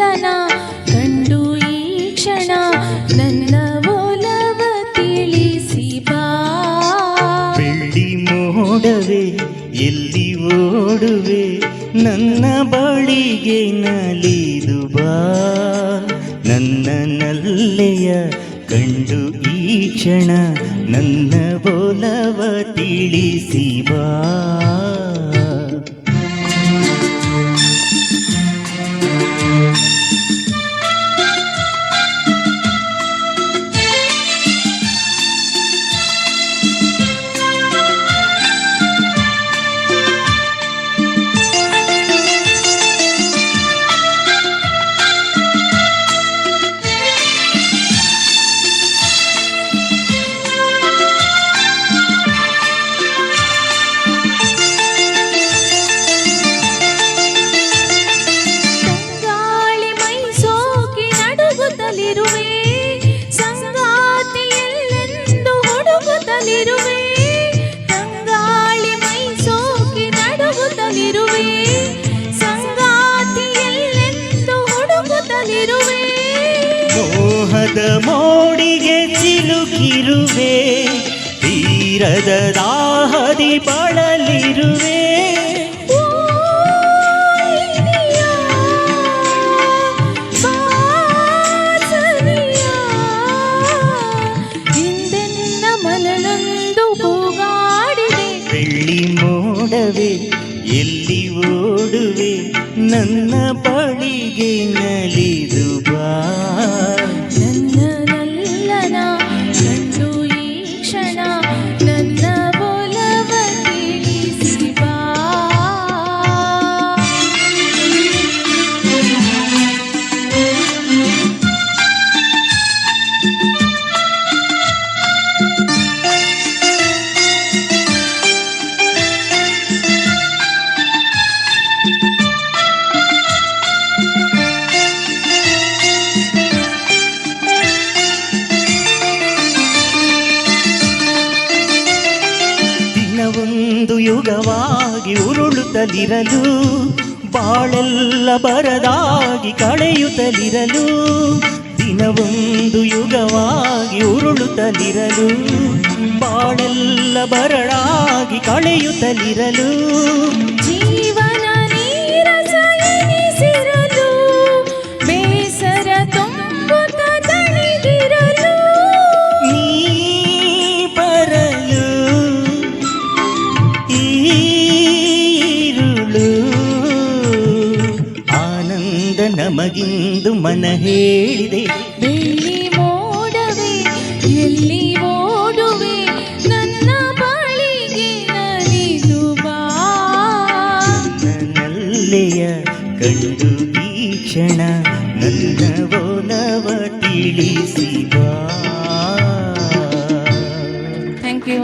ನಲ್ಲನ ಕಂಡು ಈ ಕ್ಷಣ ನನ್ನ ಒಲವ ತಿಳಿಸಿ ಬಾ. ಬೆಳ್ಳಿ ಮೋಡವೇ ಎಲ್ಲಿ ಓಡುವೆ ನನ್ನ ಬಳಿಗೆ ನಲಿದು ಬಾ. ನನ್ನ ನಲ್ಲೆಯ ಕಂಡು ಈ ಕ್ಷಣ ನನ್ನ ಒಲವ ತಿಳಿಸಿ ಬಾ. ತಂಗಾಳಿ ಮೈ ಸೋಕಿ ನಡುಗುತ್ತಲಿರುವೆ ಸಂಗಾತಿಯೆಲ್ಲೆಂದು ಹುಡುಕುತ್ತಲಿರುವೆ. ಮೋಹದ ಮೋಡಿಗೆ ಸಿಲುಕಿರುವೆ ತೀರದ ದಾಹದಿ ಬಳಲಿರುವೆ. ಬೆಳ್ಳಿ ಮೋಡವೇ ಎಲ್ಲಿ ಓಡುವೆ ನನ್ನ ಬಳಿಗೆ ನಲಿದು ಬಾ. ನನ್ನ ನಲ್ಲನ ಕಂಡು ಈ ಕ್ಷಣ ನನ್ನ ಒಲವ ತಿಳಿಸಿ ಬಾ. ಒಂದು ಯುಗವಾಗಿ ಉರುಳುತ್ತಲಿರಲು ಬಾಳೆಲ್ಲ ಬರದಾಗಿ ಕಳೆಯುತ್ತಲಿರಲು. ದಿನವೊಂದು ಯುಗವಾಗಿ ಉರುಳುತ್ತಲಿರಲು ಬಾಳೆಲ್ಲ ಬರಡಾಗಿ ಕಳೆಯುತ್ತಲಿರಲು. ಜೀವನ ನೀರಸ ಎನಿಸಿರಲು ಬೇಸರ ತುಂಬುತ್ತ ತಣಿದಿರಲು. ನೀ ಬರಲು ಈರುಳು ಆನಂದ ನಮಗಿಂದು ಮನ ಹೇಳಿದೆ. ಬೆಳ್ಳಿ ಮೋಡವೇ ಎಲ್ಲಿ ಓಡುವೆ ನನ್ನ ಬಳಿಗೆ ನಲಿದು ಬಾ. ನಲ್ಲೆಯ ಕಂಡು ಈ ಕ್ಷಣ ನನ್ನ ಒಲವ ತಿಳಿಸಿ ಬಾ. Thank you.